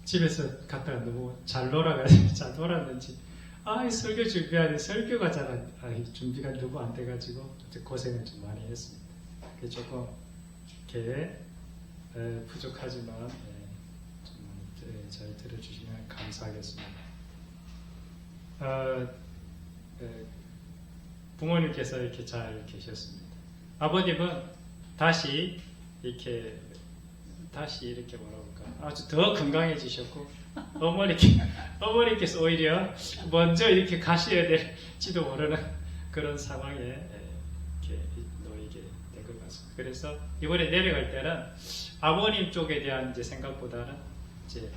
집에서 갔다가 너무 잘 놀아가지고 잘 놀았는지 이 설교 준비하는데 설교가 잘 준비가 너무 안 돼가지고 고생을 좀 많이 했습니다. 그게 조금 이렇게 부족하지만 좀 잘 들어주시면 감사하겠습니다. 부모님께서 이렇게 잘 계셨습니다. 아버님은 다시 이렇게 뭐라 그럴까 아주 더 건강해지셨고 어머니께서 오히려 먼저 이렇게 가셔야 될지도 모르는 그런 상황에 이렇게 놓이게 된 것 같습니다. 그래서 이번에 내려갈 때는 아버님 쪽에 대한 이제 생각보다는 이제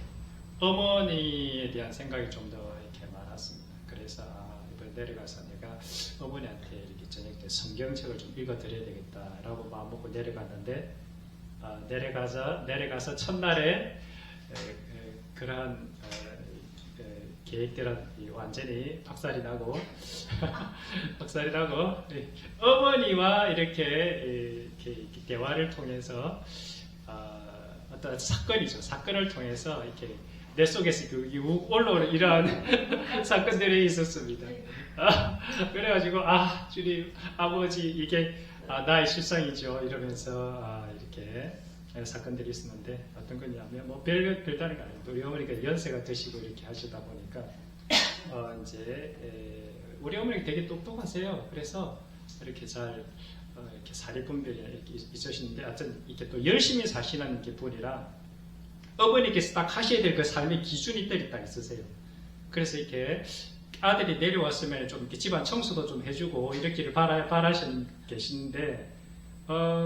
어머니에 대한 생각이 좀 더 이렇게 많았습니다. 그래서 이번에 내려가서 내가 어머니한테 이렇게 저녁 때 성경책을 좀 읽어드려야 되겠다라고 마음 먹고 내려갔는데 내려가서 첫날에 그러한 계획들은 완전히 박살이 나고 어머니와 이렇게 대화를 통해서 어떤 사건을 통해서 이렇게 내 속에서 올라오는 이러한 사건들이 있었습니다. 그래가지고 주님 아버지 이게 나의 실상이죠 이러면서 이렇게 사건들이 있었는데 어떤 거냐면 뭐 별다른 거 아니에요. 우리 어머니가 연세가 드시고 이렇게 하시다 보니까 이제 우리 어머니가 되게 똑똑하세요. 그래서 이렇게 잘 이렇게 사리분별이 이렇게 있으시는데 하여튼 이렇게 또 열심히 사시는 게 분이라 어머니께서 딱 하셔야 될 그 삶의 기준이 딱 있으세요. 그래서 이렇게 아들이 내려왔으면 좀 이렇게 집안 청소도 좀 해주고 이렇게를 바라시는 계시는데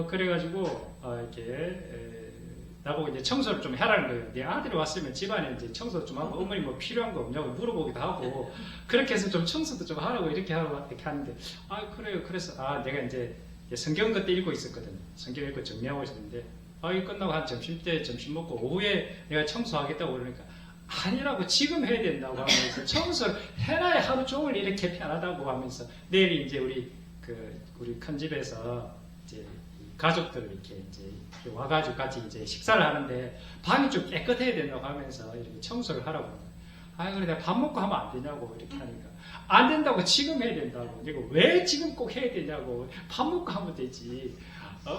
그래가지고 이렇게 나보고 이제 청소를 좀 해라는 거예요. 내 아들이 왔으면 집안에 이제 청소 좀 하고 어머니 뭐 필요한 거 없냐고 물어보기도 하고 그렇게 해서 좀 청소도 좀 하라고 이렇게 하는데 그래요. 그래서 내가 이제 성경 그때 읽고 있었거든요. 성경 읽고 정리하고 있었는데 이거 끝나고 한 점심 먹고 오후에 내가 청소하겠다고 그러니까 아니라고 지금 해야 된다고 하면서 청소를 해놔야 하루 종일 이렇게 편하다고 하면서 내일 이제 우리 큰 집에서 이제 가족들 이렇게 이제 와가지고 같이 이제 식사를 하는데 방이 좀 깨끗해야 된다고 하면서 이렇게 청소를 하라고 그래 내가 밥 먹고 하면 안 되냐고 이렇게 하니까 안 된다고 지금 해야 된다고 그리고 왜 지금 꼭 해야 되냐고 밥 먹고 하면 되지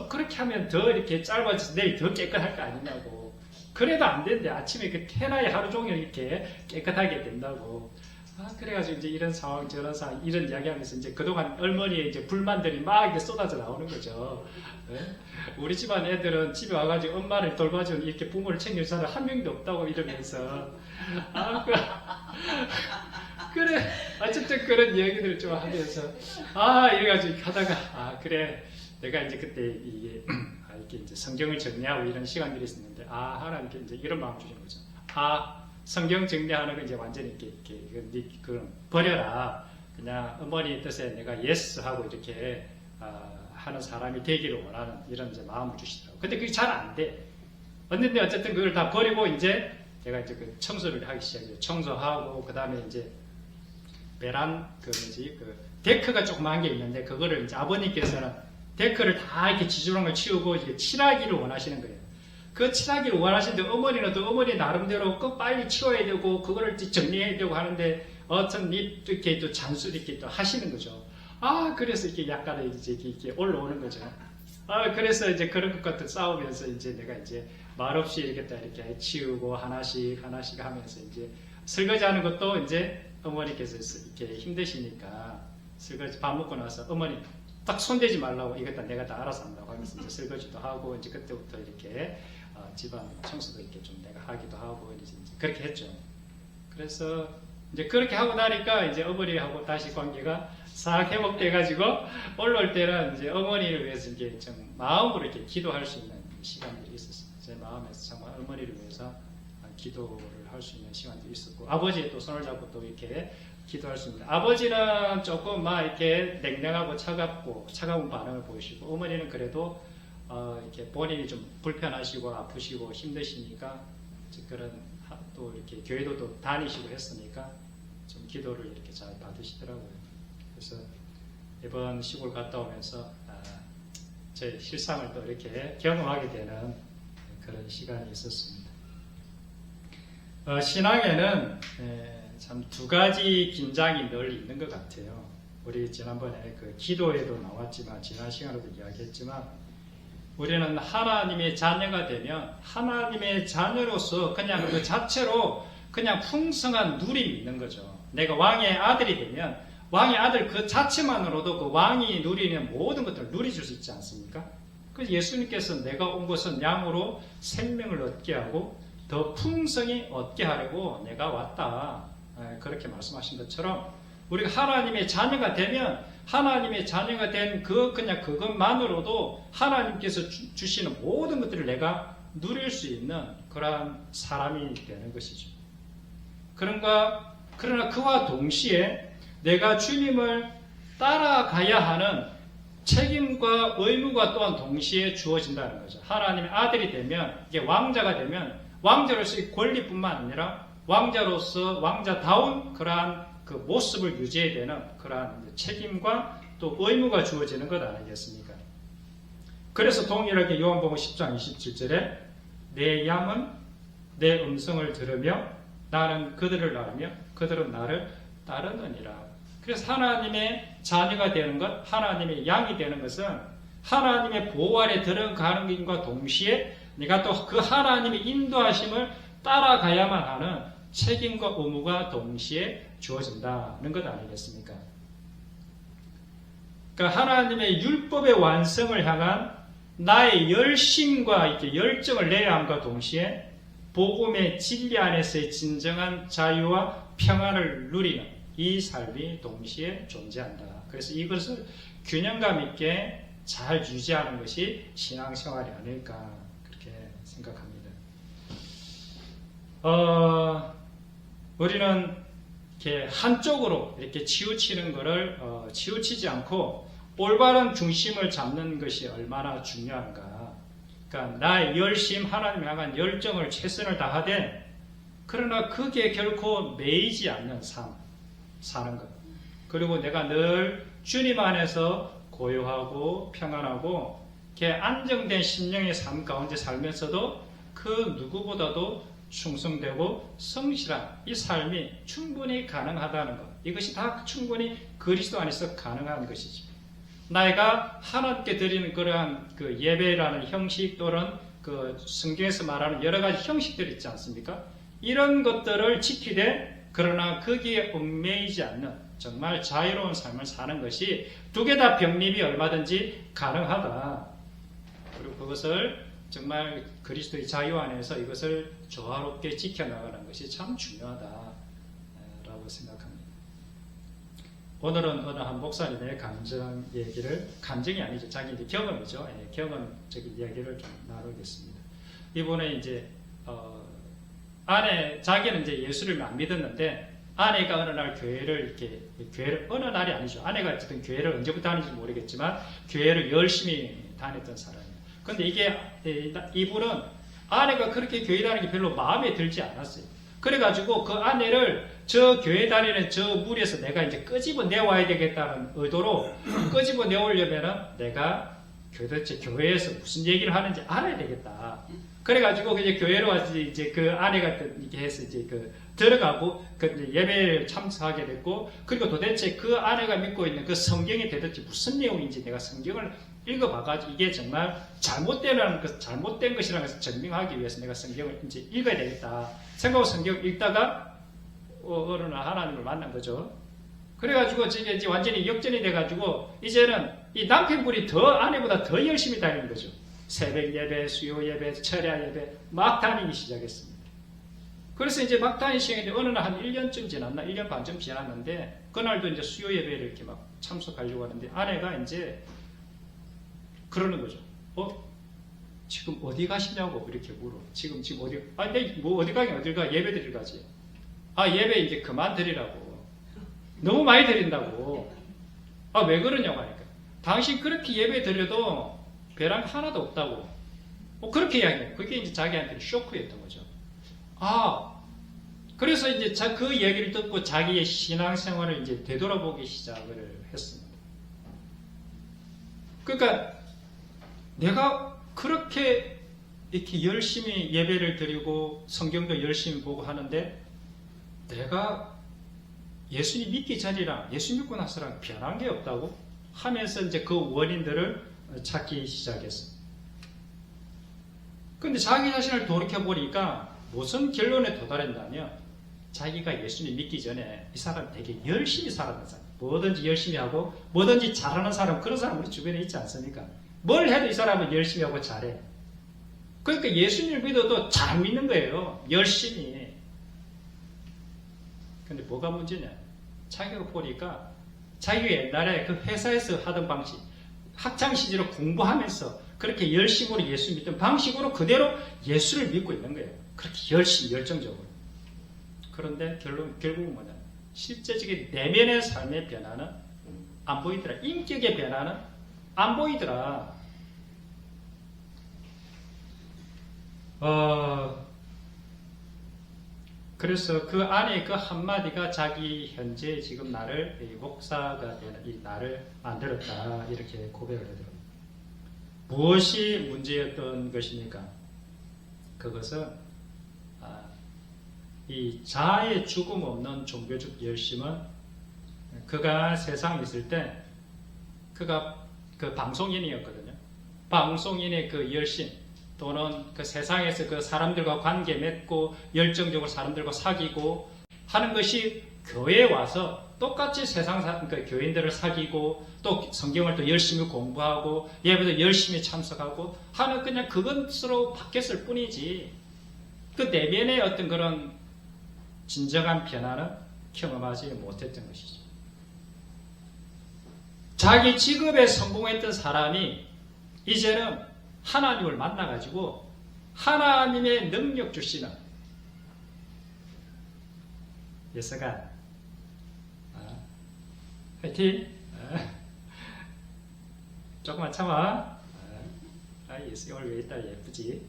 그렇게 하면 더 이렇게 짧아져서 내일 더 깨끗할 거 아니냐고 그래도 안 된대 아침에 해놔야 하루 종일 이렇게 깨끗하게 된다고 그래가지고 이제 이런 상황 저런 상황 이런 이야기하면서 이제 그동안 어머니의 이제 불만들이 막 이렇게 쏟아져 나오는 거죠. 네? 우리 집안 애들은 집에 와가지고 엄마를 돌봐주는 이렇게 부모를 챙길 사람 한 명도 없다고 이러면서 그래 어쨌든 그런 이야기들을 좀 하면서 이래가지고 하다가 그래 내가 이제 그때 이렇게 이제 성경을 정리하고 이런 시간들이 있었는데 하나님께 이제 이런 마음 주신 거죠. 성경 정리하는 거 이제 완전히 이렇게 그럼 버려라. 그냥 어머니의 뜻에 내가 예스 하고 이렇게 하는 사람이 되기를 원하는 이런 이제 마음을 주시더라고요. 근데 그게 잘 안 돼. 근데 어쨌든 그걸 다 버리고 이제 제가 이제 그 청소를 하기 시작해요. 청소하고 그 다음에 이제 데크가 조그만 게 있는데 그거를 이제 아버님께서는 데크를 다 이렇게 지저분한 걸 치우고 이게 칠하기를 원하시는 거예요. 그 칠하기를 원하시는데 어머니는 또 어머니 나름대로 빨리 치워야 되고 그거를 정리해야 되고 하는데 어떤 이렇게 또 잔소 이렇게 또 하시는 거죠. 그래서 이렇게 약간 이렇게 올라오는 거죠. 그래서 이제 그런 것 같은 싸우면서 이제 내가 이제 말없이 이렇게 치우고 하나씩 하면서 이제 설거지 하는 것도 이제 어머니께서 이렇게 힘드시니까 설거지 밥 먹고 나서 어머니 딱 손대지 말라고 이거 내가 다 알아서 한다고 하면서 이제 설거지도 하고 이제 그때부터 이렇게 집안 청소도 이렇게 좀 내가 하기도 하고 이제 그렇게 했죠. 그래서 이제 그렇게 하고 나니까 이제 어머니하고 다시 관계가 싹 회복돼가지고 올라올 때는 이제 어머니를 위해서 이제 좀 마음으로 이렇게 기도할 수 있는 시간들이 있었어요. 제 마음에서 정말 어머니를 위해서 기도를 할 수 있는 시간들이 있었고 아버지의 또 손을 잡고 또 이렇게 기도할 수 있는 아버지는 조금 막 이렇게 냉랭하고 차가운 반응을 보이시고 어머니는 그래도 이렇게 본인이 좀 불편하시고 아프시고 힘드시니까 그런 또 이렇게 교회도 또 다니시고 했으니까 좀 기도를 이렇게 잘 받으시더라고요. 그래서 이번 시골 갔다 오면서 제 실상을 또 이렇게 경험하게 되는 그런 시간이 있었습니다. 신앙에는 참 두 가지 긴장이 늘 있는 것 같아요. 우리 지난번에 그 기도에도 나왔지만 지난 시간에도 이야기했지만 우리는 하나님의 자녀가 되면 하나님의 자녀로서 그냥 그 자체로 그냥 풍성한 누림이 있는 거죠. 내가 왕의 아들이 되면 왕의 아들 그 자체만으로도 그 왕이 누리는 모든 것들을 누리줄 수 있지 않습니까? 그래서 예수님께서 내가 온 것은 양으로 생명을 얻게 하고 더 풍성히 얻게 하려고 내가 왔다. 그렇게 말씀하신 것처럼 우리가 하나님의 자녀가 되면 하나님의 자녀가 된 그냥 그것만으로도 하나님께서 주시는 모든 것들을 내가 누릴 수 있는 그러한 사람이 되는 것이죠. 그러나 그와 동시에 내가 주님을 따라가야 하는 책임과 의무가 또한 동시에 주어진다는 거죠. 하나님의 아들이 되면, 이게 왕자가 되면, 왕자로서의 권리뿐만 아니라 왕자로서 왕자다운 그러한 그 모습을 유지해야 되는 그러한 책임과 또 의무가 주어지는 것 아니겠습니까? 그래서 동일하게 요한복음 10장 27절에 내 양은 내 음성을 들으며 나는 그들을 따르며 그들은 나를 따르느니라. 그래서 하나님의 자녀가 되는 것, 하나님의 양이 되는 것은 하나님의 보호 아래 들어가는 것과 동시에 내가 또 그 하나님의 인도하심을 따라가야만 하는 책임과 의무가 동시에 주어진다는 것 아니겠습니까? 그러니까 하나님의 율법의 완성을 향한 나의 열심과 이렇게 열정을 내야 함과 동시에 복음의 진리 안에서의 진정한 자유와 평안을 누리는 이 삶이 동시에 존재한다. 그래서 이것을 균형감 있게 잘 유지하는 것이 신앙생활이 아닐까 그렇게 생각합니다. 우리는 이렇게 한쪽으로 이렇게 치우치는 것을 치우치지 않고 올바른 중심을 잡는 것이 얼마나 중요한가. 그러니까 나의 열심, 하나님 향한 열정을 최선을 다하되 그러나 그게 결코 매이지 않는 삶 사는 것. 그리고 내가 늘 주님 안에서 고요하고 평안하고 이렇게 안정된 심령의 삶 가운데 살면서도 그 누구보다도 충성되고 성실한 이 삶이 충분히 가능하다는 것. 이것이 다 충분히 그리스도 안에서 가능한 것이죠. 내가 하나님께 드리는 그러한 그 예배라는 형식 또는 그 성경에서 말하는 여러 가지 형식들이 있지 않습니까? 이런 것들을 지키되 그러나 거기에 얽매이지 않는 정말 자유로운 삶을 사는 것이 두 개 다 병립이 얼마든지 가능하다. 그리고 그것을 정말 그리스도의 자유 안에서 이것을 조화롭게 지켜나가는 것이 참 중요하다라고 생각합니다. 오늘은 어느 한 목사님의 감정 얘기를, 감정이 아니죠. 자기 이제 경험이죠. 경험적인 이야기를 좀 나누겠습니다. 이번에 이제, 자기는 이제 예수를 안 믿었는데, 아내가 어느 날 교회를, 어느 날이 아니죠. 아내가 어쨌든 교회를 언제부터 다니는지 모르겠지만, 교회를 열심히 다녔던 사람이에요. 근데 이분은 아내가 그렇게 교회 다니는 게 별로 마음에 들지 않았어요. 그래가지고 그 아내를 저 교회 다니는 저 무리에서 내가 이제 끄집어 내와야 되겠다는 의도로 끄집어 내오려면은 내가 도대체 교회에서 무슨 얘기를 하는지 알아야 되겠다. 그래가지고 이제 교회로 와서 이제 그 아내가 이렇게 해서 이제 들어가고 그 예배를 참석하게 됐고, 그리고 도대체 그 아내가 믿고 있는 그 성경이 도대체 무슨 내용인지 내가 성경을 읽어봐가지고 이게 정말 잘못된 것이라는 것을 증명하기 위해서 내가 성경을 이제 읽어야 되겠다 생각하고 성경을 읽다가 어느 날 하나님을 만난 거죠. 그래가지고 이제 완전히 역전이 돼가지고 이제는 이 남편분이 아내보다 더 열심히 다니는 거죠. 새벽 예배, 수요 예배, 철야 예배 막 다니기 시작했습니다. 그래서 이제 막 다니기 시작했는데 어느 날 한 1년쯤 지났나? 1년 반쯤 지났는데 그날도 이제 수요 예배를 이렇게 막 참석하려고 하는데 아내가 이제 그러는 거죠. 지금 어디 가시냐고 이렇게 물어. 지금 어디? 근데 뭐 어디 가긴 어딜 가? 예배 드리러 가지. 예배 이제 그만 드리라고. 너무 많이 드린다고. 왜 그러냐고 하니까. 당신 그렇게 예배 드려도 배랑 하나도 없다고. 그렇게 이야기해요. 그게 이제 자기한테 쇼크였던 거죠. 그래서 이제 그 얘기를 듣고 자기의 신앙생활을 이제 되돌아보기 시작을 했습니다. 그러니까 내가 그렇게 이렇게 열심히 예배를 드리고 성경도 열심히 보고 하는데 내가 예수님 믿기 전이랑 예수 믿고 나서랑 변한 게 없다고 하면서 이제 그 원인들을 찾기 시작했어요. 근데 자기 자신을 돌이켜보니까 무슨 결론에 도달했냐면 자기가 예수님 믿기 전에 이 사람 되게 열심히 살았던 사람, 뭐든지 열심히 하고 뭐든지 잘하는 사람, 그런 사람 우리 주변에 있지 않습니까? 뭘 해도 이 사람은 열심히 하고 잘해. 그러니까 예수님을 믿어도 잘 믿는 거예요. 열심히. 근데 뭐가 문제냐? 자기가 보니까 자기가 옛날에 그 회사에서 하던 방식, 학창시절을 공부하면서 그렇게 열심으로 예수 믿던 방식으로 그대로 예수를 믿고 있는 거예요. 그렇게 열심히, 열정적으로. 그런데 결국은 뭐냐? 실제적인 내면의 삶의 변화는 안 보이더라. 인격의 변화는 안 보이더라. 그래서 그 안에 그 한마디가 자기 현재 지금 나를 목사가 되는 이 나를 만들었다. 이렇게 고백을 하더라고요. 무엇이 문제였던 것입니까? 그것은 이 자아의 죽음 없는 종교적 열심은 그가 세상에 있을 때 그가 그 방송인이었거든요. 방송인의 그 열심 또는 그 세상에서 그 사람들과 관계 맺고 열정적으로 사람들과 사귀고 하는 것이 교회에 와서 똑같이 세상 그러니까 교인들을 사귀고 또 성경을 또 열심히 공부하고 예배도 열심히 참석하고 하는 그냥 그것으로 바뀌었을 뿐이지 그 내면의 어떤 그런 진정한 변화는 경험하지 못했던 것이죠. 자기 직업에 성공했던 사람이 이제는 하나님을 만나가지고 하나님의 능력 주시는 예서가 화이팅! 조금만 참아. 예수가 오늘 왜 있다 예쁘지?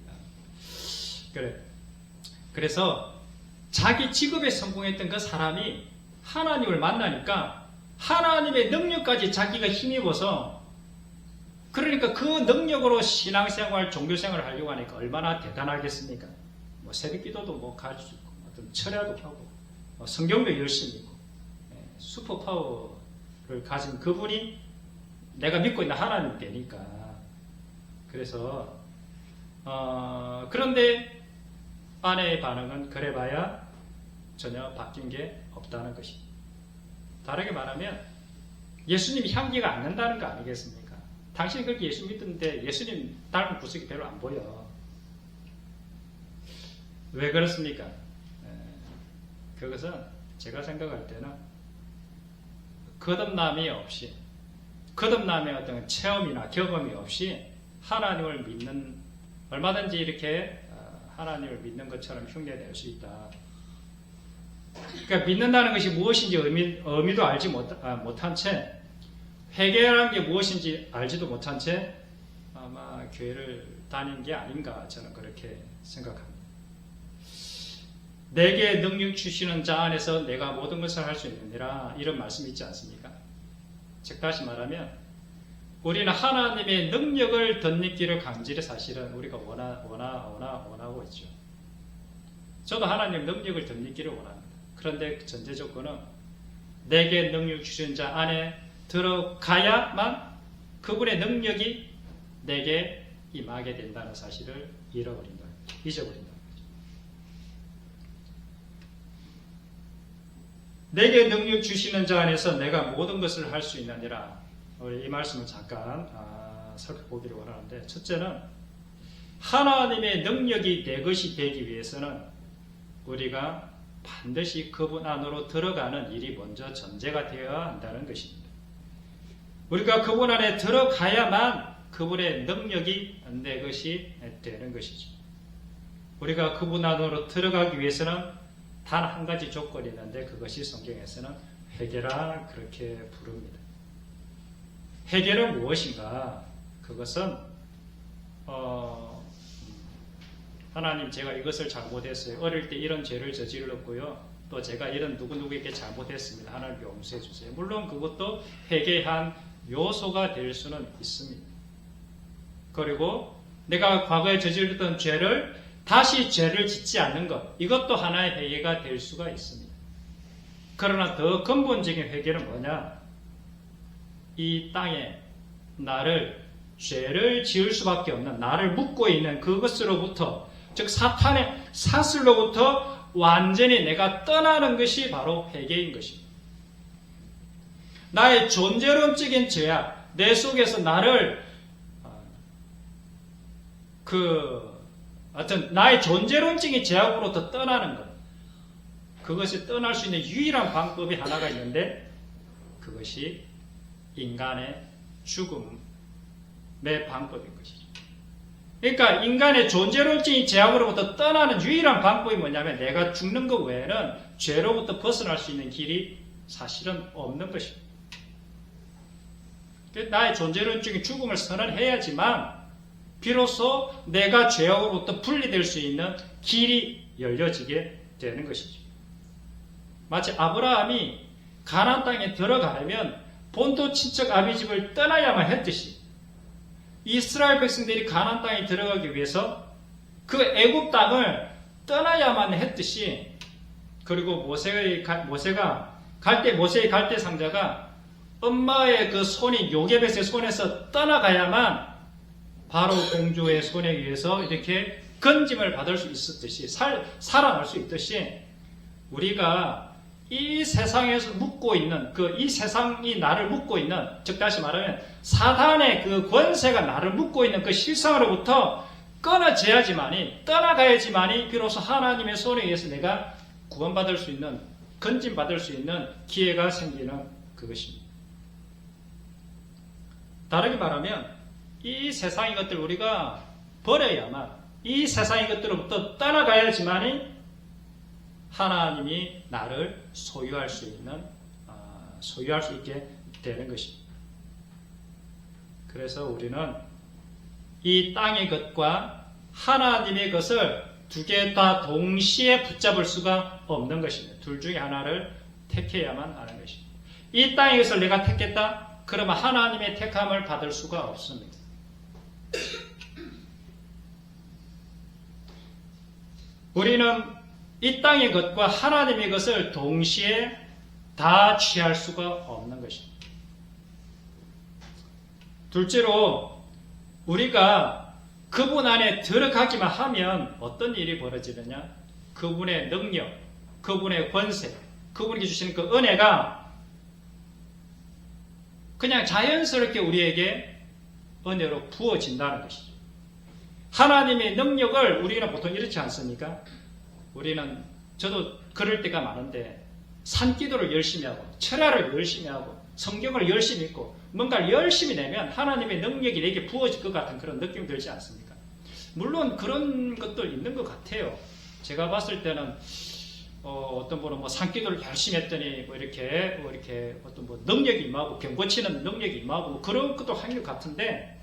그래. 그래서 자기 직업에 성공했던 그 사람이 하나님을 만나니까 하나님의 능력까지 자기가 힘입어서 그러니까 그 능력으로 신앙생활, 종교생활을 하려고 하니까 얼마나 대단하겠습니까? 뭐 새벽기도도 뭐 가르치고 어떤 철야도 하고 성경도 열심히 읽고 슈퍼파워를 가진 그분이 내가 믿고 있는 하나님 되니까 그래서 그런데 아내의 반응은 그래봐야 전혀 바뀐 게 없다는 것입니다. 다르게 말하면 예수님이 향기가 안 난다는 거 아니겠습니까? 당신이 그렇게 예수 믿던데 예수님 닮은 구석이 별로 안 보여. 왜 그렇습니까? 그것은 제가 생각할 때는 거듭남이 없이 거듭남의 어떤 체험이나 경험이 없이 하나님을 믿는 얼마든지 이렇게 하나님을 믿는 것처럼 흉내낼 수 있다. 그러니까 믿는다는 것이 무엇인지 의미도 알지 못한 채 회개라는 게 무엇인지 알지도 못한 채 아마 교회를 다닌 게 아닌가 저는 그렇게 생각합니다. 내게 능력 주시는 자 안에서 내가 모든 것을 할 수 있느니라 이런 말씀이 있지 않습니까? 즉 다시 말하면 우리는 하나님의 능력을 덧입기를 간절히 사실은 우리가 원하고 있죠. 저도 하나님의 능력을 덧입기를 원합니다. 그런데 전제 조건은 내게 능력 주신 자 안에 들어가야만 그분의 능력이 내게 임하게 된다는 사실을 잊어버린다. 내게 능력 주시는 자 안에서 내가 모든 것을 할 수 있느니라. 우리 이 말씀을 잠깐 살펴보기를 원하는데 첫째는 하나님의 능력이 내 것이 되기 위해서는 우리가 반드시 그분 안으로 들어가는 일이 먼저 전제가 되어야 한다는 것입니다. 우리가 그분 안에 들어가야만 그분의 능력이 내 것이 되는 것이죠. 우리가 그분 안으로 들어가기 위해서는 단 한 가지 조건이 있는데 그것이 성경에서는 회개라 그렇게 부릅니다. 회개는 무엇인가? 그것은 하나님 제가 이것을 잘못했어요. 어릴 때 이런 죄를 저질렀고요. 또 제가 이런 누구누구에게 잘못했습니다. 하나님 용서해 주세요. 물론 그것도 회개한 요소가 될 수는 있습니다. 그리고 내가 과거에 저질렀던 죄를 다시 죄를 짓지 않는 것, 이것도 하나의 회개가 될 수가 있습니다. 그러나 더 근본적인 회개는 뭐냐? 이 땅에 나를 죄를 지을 수밖에 없는, 나를 묶고 있는 그것으로부터, 즉 사탄의 사슬로부터 완전히 내가 떠나는 것이 바로 회개인 것입니다. 나의 존재론적인 죄악, 내 속에서 나를 나의 존재론적인 제약으로부터 떠나는 것, 그것이 떠날 수 있는 유일한 방법이 하나가 있는데, 그것이 인간의 죽음의 방법인 것이죠. 그러니까 인간의 존재론적인 제약으로부터 떠나는 유일한 방법이 뭐냐면, 내가 죽는 것 외에는 죄로부터 벗어날 수 있는 길이 사실은 없는 것입니다. 나의 존재론적인 죽음을 선언해야지만 비로소 내가 죄악으로부터 분리될 수 있는 길이 열려지게 되는 것이죠. 마치 아브라함이 가나안 땅에 들어가려면 본토 친척 아비집을 떠나야만 했듯이, 이스라엘 백성들이 가나안 땅에 들어가기 위해서 그 애굽 땅을 떠나야만 했듯이, 그리고 모세의 갈대 상자가 엄마의 그 손이 요게벳의 손에서 떠나가야만 바로 공주의 손에 의해서 이렇게 건짐을 받을 수 있었듯이, 살아날 수 있듯이, 우리가 이 세상에서 묶고 있는, 이 세상이 나를 묶고 있는, 즉 다시 말하면 사단의 그 권세가 나를 묶고 있는 그 실상으로부터 끊어져야지만이, 떠나가야지만이 비로소 하나님의 손에 의해서 내가 구원받을 수 있는, 건짐받을 수 있는 기회가 생기는 그것입니다. 다르게 말하면 이 세상의 것들 우리가 버려야만, 이 세상의 것들로부터 떠나가야지만이 하나님이 나를 소유할 수 있게 되는 것입니다. 그래서 우리는 이 땅의 것과 하나님의 것을 두 개 다 동시에 붙잡을 수가 없는 것입니다. 둘 중에 하나를 택해야만 하는 것입니다. 이 땅의 것을 내가 택했다? 그러면 하나님의 택함을 받을 수가 없습니다. 우리는 이 땅의 것과 하나님의 것을 동시에 다 취할 수가 없는 것입니다. 둘째로, 우리가 그분 안에 들어가기만 하면 어떤 일이 벌어지느냐? 그분의 능력, 그분의 권세, 그분이 주시는 그 은혜가 그냥 자연스럽게 우리에게 은혜로 부어진다는 것이죠. 하나님의 능력을 우리는 보통 이렇지 않습니까? 저도 그럴 때가 많은데, 산기도를 열심히 하고, 철야를 열심히 하고, 성경을 열심히 읽고, 뭔가를 열심히 내면 하나님의 능력이 내게 부어질 것 같은 그런 느낌이 들지 않습니까? 물론 그런 것도 있는 것 같아요. 제가 봤을 때는 어떤 분은 산기도를 열심히 했더니 이렇게 어떤 능력이 임하고, 병 고치는 능력이 임하고, 그런 것도 한 것 같은데,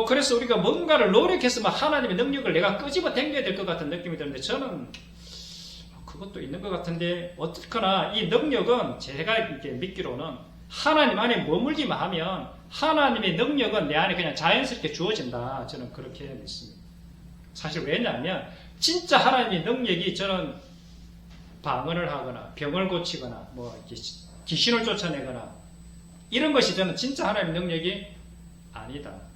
그래서 우리가 뭔가를 노력해서 하나님의 능력을 내가 끄집어 당겨야 될 것 같은 느낌이 드는데, 저는 그것도 있는 것 같은데, 어떻거나 이 능력은 제가 이렇게 믿기로는 하나님 안에 머물기만 하면 하나님의 능력은 내 안에 그냥 자연스럽게 주어진다. 저는 그렇게 믿습니다. 사실 왜냐하면 진짜 하나님의 능력이, 저는 방언을 하거나 병을 고치거나 귀신을 쫓아내거나 이런 것이 저는 진짜 하나님의 능력이 아니다.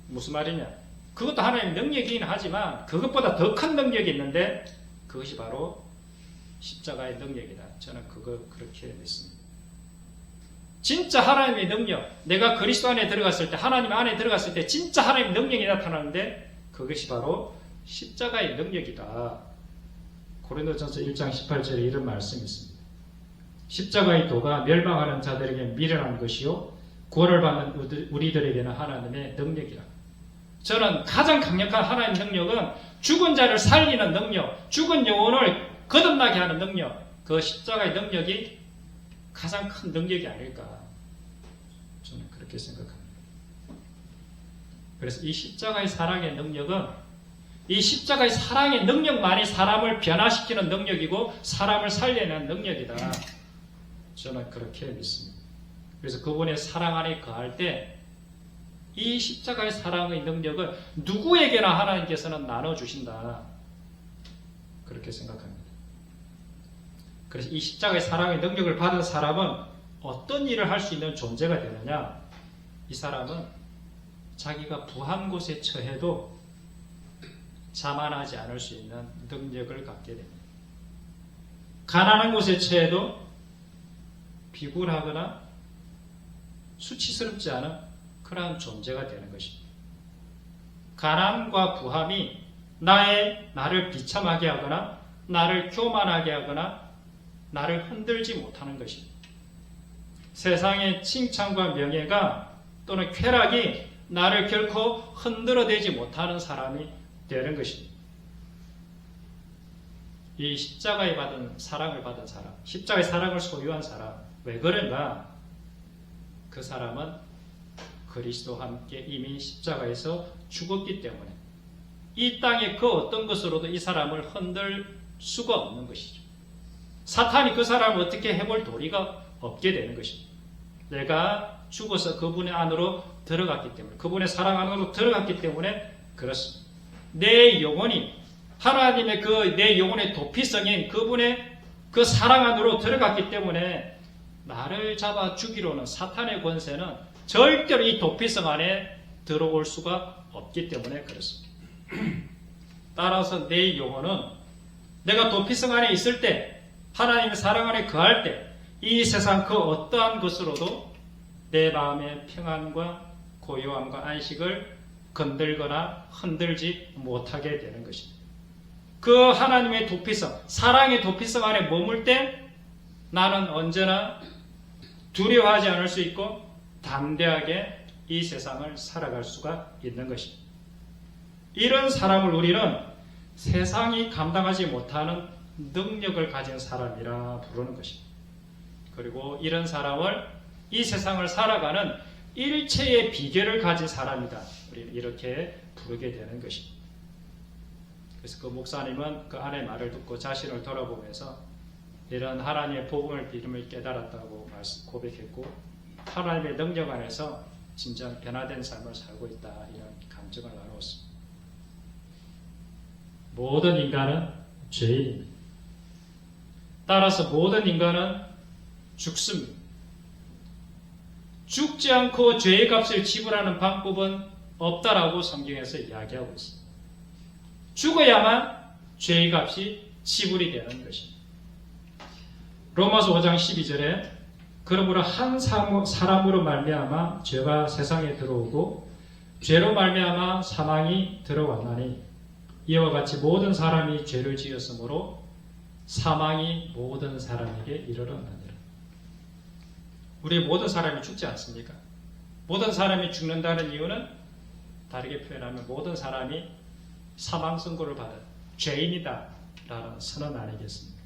무슨 말이냐? 그것도 하나님의 능력이긴 하지만 그것보다 더 큰 능력이 있는데, 그것이 바로 십자가의 능력이다. 저는 그렇게 믿습니다. 진짜 하나님의 능력, 내가 그리스도 안에 들어갔을 때, 하나님 안에 들어갔을 때 진짜 하나님의 능력이 나타나는데, 그것이 바로 십자가의 능력이다. 고린도전서 1장 18절에 이런 말씀이 있습니다. 십자가의 도가 멸망하는 자들에게 미련한 것이요 구원을 받는 우리들에게는 하나님의 능력이라. 저는 가장 강력한 하나님의 능력은 죽은 자를 살리는 능력, 죽은 영혼을 거듭나게 하는 능력, 그 십자가의 능력이 가장 큰 능력이 아닐까, 저는 그렇게 생각합니다. 그래서 이 십자가의 사랑의 능력은, 이 십자가의 사랑의 능력만이 사람을 변화시키는 능력이고 사람을 살려내는 능력이다. 저는 그렇게 믿습니다. 그래서 그분의 사랑 안에 거할 때 이 십자가의 사랑의 능력을 누구에게나 하나님께서는 나눠주신다. 그렇게 생각합니다. 그래서 이 십자가의 사랑의 능력을 받은 사람은 어떤 일을 할 수 있는 존재가 되느냐? 이 사람은 자기가 부한 곳에 처해도 자만하지 않을 수 있는 능력을 갖게 됩니다. 가난한 곳에 처해도 비굴하거나 수치스럽지 않은 그러한 존재가 되는 것입니다. 가난과 부함이 나를 비참하게 하거나 나를 교만하게 하거나 나를 흔들지 못하는 것입니다. 세상의 칭찬과 명예가 또는 쾌락이 나를 결코 흔들어대지 못하는 사람이 되는 것입니다. 이 십자가에 받은 사랑을 받은 사람, 십자가의 사랑을 소유한 사람, 왜 그런가? 그 사람은 그리스도와 함께 이미 십자가에서 죽었기 때문에 이 땅의 그 어떤 것으로도 이 사람을 흔들 수가 없는 것이죠. 사탄이 그 사람을 어떻게 해볼 도리가 없게 되는 것입니다. 내가 죽어서 그분의 안으로 들어갔기 때문에, 그분의 사랑 안으로 들어갔기 때문에 그렇습니다. 내 영혼이 하나님의 내 영혼의 도피성인 그분의 그 사랑 안으로 들어갔기 때문에 나를 잡아 죽이려는 사탄의 권세는 절대로 이 도피성 안에 들어올 수가 없기 때문에 그렇습니다. 따라서 내 영혼은 내가 도피성 안에 있을 때, 하나님의 사랑 안에 거할 때, 이 세상 그 어떠한 것으로도 내 마음의 평안과 고요함과 안식을 건들거나 흔들지 못하게 되는 것입니다. 그 하나님의 도피성, 사랑의 도피성 안에 머물 때 나는 언제나 두려워하지 않을 수 있고 담대하게 이 세상을 살아갈 수가 있는 것입니다. 이런 사람을 우리는 세상이 감당하지 못하는 능력을 가진 사람이라 부르는 것입니다. 그리고 이런 사람을 이 세상을 살아가는 일체의 비결을 가진 사람이다. 우리는 이렇게 부르게 되는 것입니다. 그래서 그 목사님은 그 아내의 말을 듣고 자신을 돌아보면서 이런 하나님의 복음을 이름을 깨달았다고 고백했고 하나님의 능력 안에서 진정 변화된 삶을 살고 있다. 이런 감정을 나누었습니다. 모든 인간은 죄인입니다. 따라서 모든 인간은 죽습니다. 죽지 않고 죄의 값을 지불하는 방법은 없다라고 성경에서 이야기하고 있습니다. 죽어야만 죄의 값이 지불이 되는 것입니다. 로마서 5장 12절에 그러므로 한 사람으로 말미암아 죄가 세상에 들어오고 죄로 말미암아 사망이 들어왔나니 이와 같이 모든 사람이 죄를 지었으므로 사망이 모든 사람에게 이르렀느니라. 우리 모든 사람이 죽지 않습니까? 모든 사람이 죽는다는 이유는 다르게 표현하면 모든 사람이 사망 선고를 받은 죄인이다 라는 선언 아니겠습니까?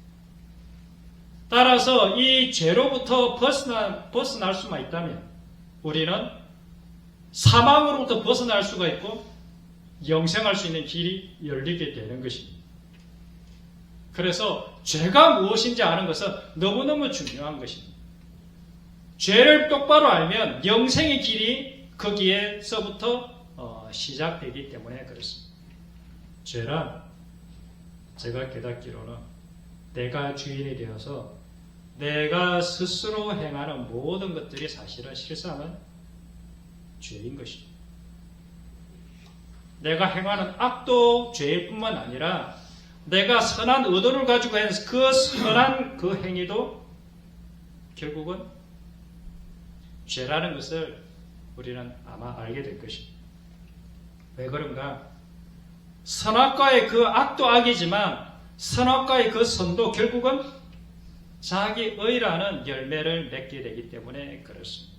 따라서 이 죄로부터 벗어날 수만 있다면 우리는 사망으로부터 벗어날 수가 있고 영생할 수 있는 길이 열리게 되는 것입니다. 그래서 죄가 무엇인지 아는 것은 너무너무 중요한 것입니다. 죄를 똑바로 알면 영생의 길이 거기에서부터 시작되기 때문에 그렇습니다. 죄란 제가 깨닫기로는 내가 주인이 되어서 내가 스스로 행하는 모든 것들이 사실은 실상은 죄인 것입니다. 내가 행하는 악도 죄일 뿐만 아니라 내가 선한 의도를 가지고 한 그 선한 그 행위도 결국은 죄라는 것을 우리는 아마 알게 될 것입니다. 왜 그런가? 선악과의 그 악도 악이지만 선악과의 그 선도 결국은 자기의라는 열매를 맺게 되기 때문에 그렇습니다.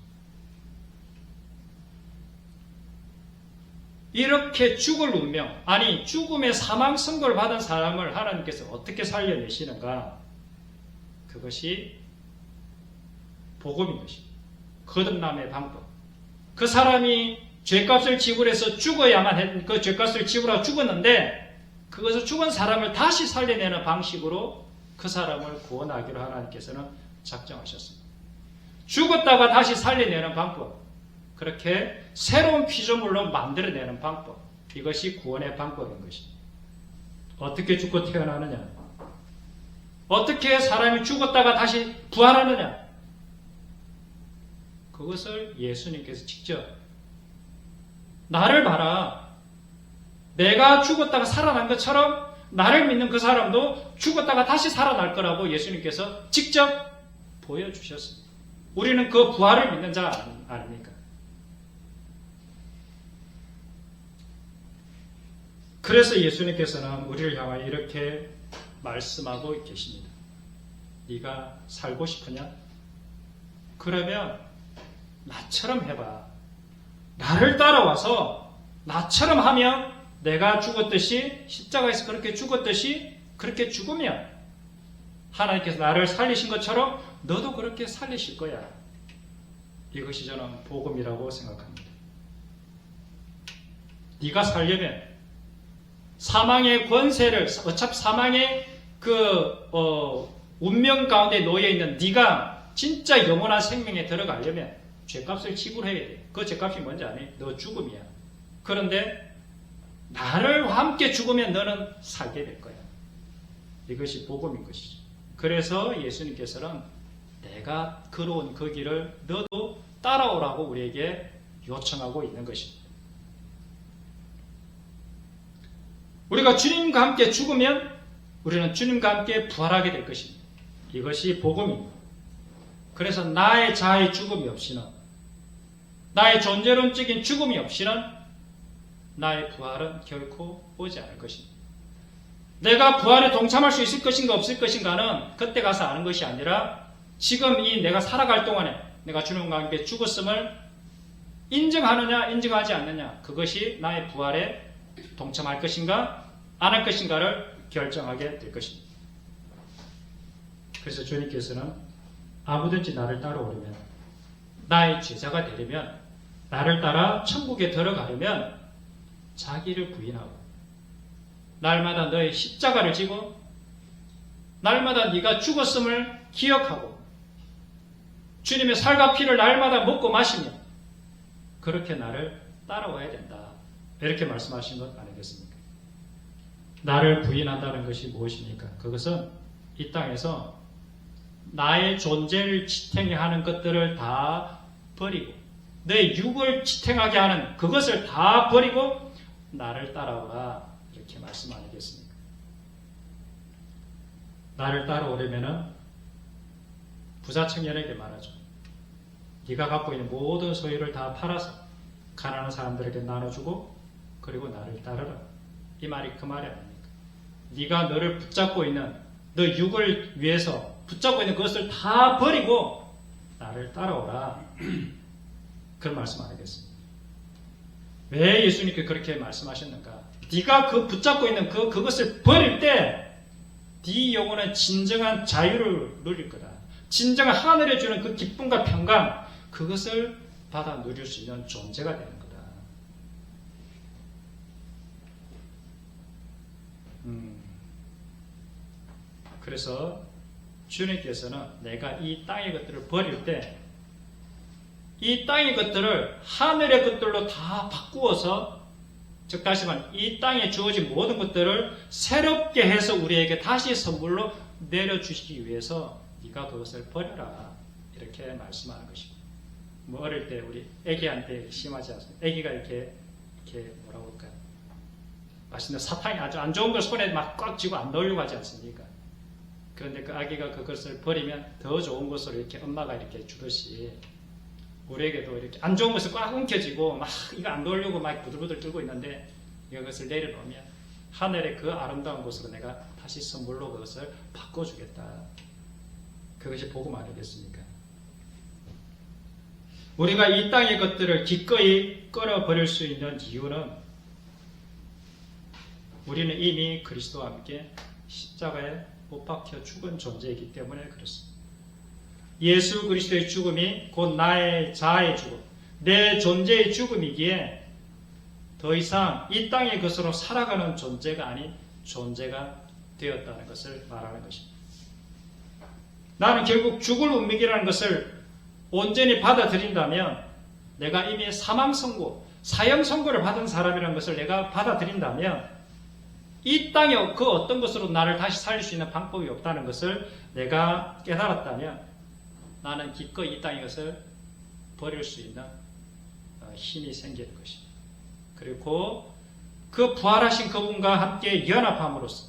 이렇게 죽을 운명, 아니 죽음의 사망 선고를 받은 사람을 하나님께서 어떻게 살려내시는가? 그것이 복음인 것입니다. 거듭남의 방법. 그 사람이 죄값을 지불해서 죽어야만 그 죄값을 지불하고 죽었는데 그것을 죽은 사람을 다시 살려내는 방식으로 그 사람을 구원하기로 하나님께서는 작정하셨습니다. 죽었다가 다시 살려내는 방법. 그렇게 새로운 피조물로 만들어내는 방법, 이것이 구원의 방법인 것입니다. 어떻게 죽고 태어나느냐? 어떻게 사람이 죽었다가 다시 부활하느냐? 그것을 예수님께서 직접 나를 봐라. 내가 죽었다가 살아난 것처럼 나를 믿는 그 사람도 죽었다가 다시 살아날 거라고 예수님께서 직접 보여주셨습니다. 우리는 그 부활을 믿는 자 아닙니까? 그래서 예수님께서는 우리를 향하여 이렇게 말씀하고 계십니다. 네가 살고 싶으냐? 그러면 나처럼 해봐. 나를 따라와서 나처럼 하면 내가 죽었듯이 십자가에서 그렇게 죽었듯이 그렇게 죽으면 하나님께서 나를 살리신 것처럼 너도 그렇게 살리실 거야. 이것이 저는 복음이라고 생각합니다. 네가 살려면 사망의 권세를 어차피 사망의 운명 가운데 놓여 있는 네가 진짜 영원한 생명에 들어가려면 죄값을 지불해야 돼. 그 죄값이 뭔지 아니? 너 죽음이야. 그런데 나를 함께 죽으면 너는 살게 될 거야. 이것이 복음인 것이죠. 그래서 예수님께서는 내가 걸어온 그 길을 너도 따라오라고 우리에게 요청하고 있는 것입니다. 우리가 주님과 함께 죽으면 우리는 주님과 함께 부활하게 될 것입니다. 이것이 복음입니다. 그래서 나의 자아의 죽음이 없이는, 나의 존재론적인 죽음이 없이는 나의 부활은 결코 오지 않을 것입니다. 내가 부활에 동참할 수 있을 것인가 없을 것인가는 그때 가서 아는 것이 아니라 지금 이 내가 살아갈 동안에 내가 주님과 함께 죽었음을 인정하느냐 인정하지 않느냐, 그것이 나의 부활에 동참할 것인가 안 할 것인가를 결정하게 될 것입니다. 그래서 주님께서는 아무든지 나를 따라오려면, 나의 제자가 되려면, 나를 따라 천국에 들어가려면 자기를 부인하고 날마다 너의 십자가를 지고 날마다 네가 죽었음을 기억하고 주님의 살과 피를 날마다 먹고 마시며 그렇게 나를 따라와야 된다. 이렇게 말씀하신 것 아니겠습니까? 나를 부인한다는 것이 무엇입니까? 그것은 이 땅에서 나의 존재를 지탱해 하는 것들을 다 버리고 내 육을 지탱하게 하는 그것을 다 버리고 나를 따라오라, 이렇게 말씀 아니겠습니까? 나를 따라오려면은 부자 청년에게 말하죠. 네가 갖고 있는 모든 소유를 다 팔아서 가난한 사람들에게 나눠주고 그리고 나를 따르라. 이 말이 그 말이 아닙니까? 네가 너를 붙잡고 있는 너 육을 위해서 붙잡고 있는 그것을 다 버리고 나를 따라오라. 그런 말씀 아니겠습니까? 왜 예수님께 그렇게 말씀하셨는가? 네가 그 붙잡고 있는 그것을 버릴 때 네 영혼은 진정한 자유를 누릴 거다. 진정한 하늘에 주는 그 기쁨과 평강, 그것을 받아 누릴 수 있는 존재가 되는 거다. 그래서 주님께서는 내가 이 땅의 것들을 버릴 때 이 땅의 것들을 하늘의 것들로 다 바꾸어서, 즉 다시 말하면 이 땅에 주어진 모든 것들을 새롭게 해서 우리에게 다시 선물로 내려주시기 위해서 네가 그것을 버려라, 이렇게 말씀하는 것입니다. 뭐 어릴 때 우리 애기한테 심하지 않습니까? 애기가 이렇게 뭐라고 할까요? 맛있는 사탕이 아주 안 좋은 걸 손에 막 꽉 쥐고 안 넣으려고 하지 않습니까? 그런데 그 아기가 그것을 버리면 더 좋은 것으로 이렇게 엄마가 이렇게 주듯이 우리에게도 이렇게 안 좋은 것을 꽉 움켜쥐고 막 이거 안 놓으려고 막 부들부들 들고 있는데 이것을 내려놓으면 하늘의 그 아름다운 곳으로 내가 다시 선물로 그것을 바꿔주겠다. 그것이 복음 아니겠습니까? 우리가 이 땅의 것들을 기꺼이 끌어버릴 수 있는 이유는 우리는 이미 그리스도와 함께 십자가에 못 박혀 죽은 존재이기 때문에 그렇습니다. 예수 그리스도의 죽음이 곧 나의 자아의 죽음, 내 존재의 죽음이기에 더 이상 이 땅의 것으로 살아가는 존재가 아닌 존재가 되었다는 것을 말하는 것입니다. 나는 결국 죽을 운명이라는 것을 온전히 받아들인다면 내가 이미 사망 선고, 사형 선고를 받은 사람이라는 것을 내가 받아들인다면 이 땅에 그 어떤 것으로 나를 다시 살릴 수 있는 방법이 없다는 것을 내가 깨달았다면 나는 기꺼이 이 땅의 것을 버릴 수 있는 힘이 생기는 것입니다. 그리고 그 부활하신 그분과 함께 연합함으로써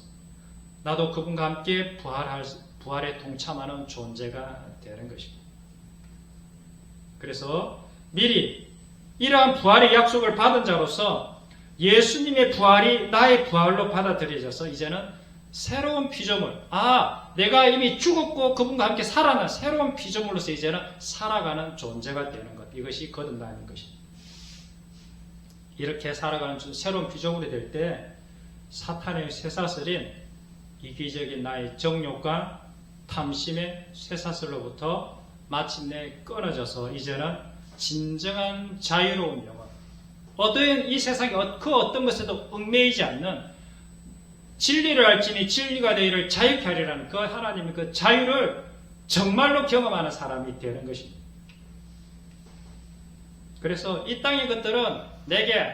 나도 그분과 함께 부활에 동참하는 존재가 되는 것입니다. 그래서 미리 이러한 부활의 약속을 받은 자로서 예수님의 부활이 나의 부활로 받아들여져서 이제는 새로운 피조물, 내가 이미 죽었고 그분과 함께 살아난 새로운 피조물로서 이제는 살아가는 존재가 되는 것, 이것이 거듭나는 것입니다. 이렇게 살아가는 새로운 피조물이 될 때 사탄의 쇠사슬인 이기적인 나의 정욕과 탐심의 쇠사슬로부터 마침내 끊어져서 이제는 진정한 자유로운 영혼, 이 세상의 그 어떤 것에도 얽매이지 않는 진리를 알지니 진리가 되기를 자유케 하리라는 그 하나님의 그 자유를 정말로 경험하는 사람이 되는 것입니다. 그래서 이 땅의 것들은 내게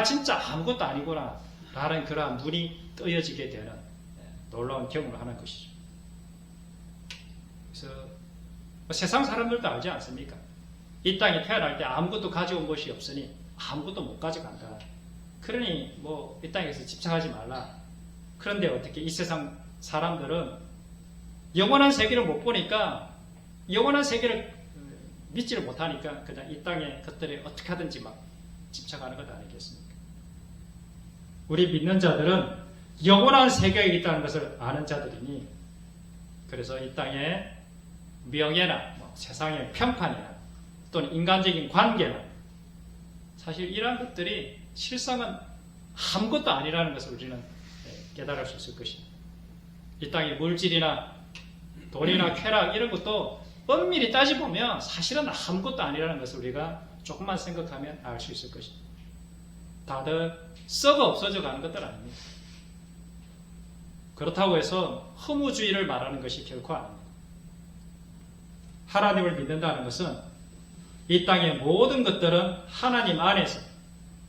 진짜 아무것도 아니구나 라는 그러한 눈이 뜨여지게 되는 놀라운 경험을 하는 것이죠. 그래서 세상 사람들도 알지 않습니까? 이 땅에 태어날 때 아무것도 가져온 것이 없으니 아무것도 못 가져간다. 그러니 이 땅에서 집착하지 말라. 그런데 어떻게 이 세상 사람들은 영원한 세계를 못 보니까 영원한 세계를 믿지를 못하니까 그냥 이 땅의 것들에 어떻게 하든지 막 집착하는 것 아니겠습니까? 우리 믿는 자들은 영원한 세계에 있다는 것을 아는 자들이니 그래서 이 땅의 명예나 세상의 평판이나 또는 인간적인 관계나 사실 이러한 것들이 실상은 아무것도 아니라는 것을 우리는 깨달을 수 있을 것입니다. 이 땅의 물질이나 돈이나 쾌락 이런 것도 엄밀히 따져보면 사실은 아무것도 아니라는 것을 우리가 조금만 생각하면 알 수 있을 것입니다. 다들 썩어 없어져 가는 것들 아닙니다. 그렇다고 해서 허무주의를 말하는 것이 결코 아닙니다. 하나님을 믿는다는 것은 이 땅의 모든 것들은 하나님 안에서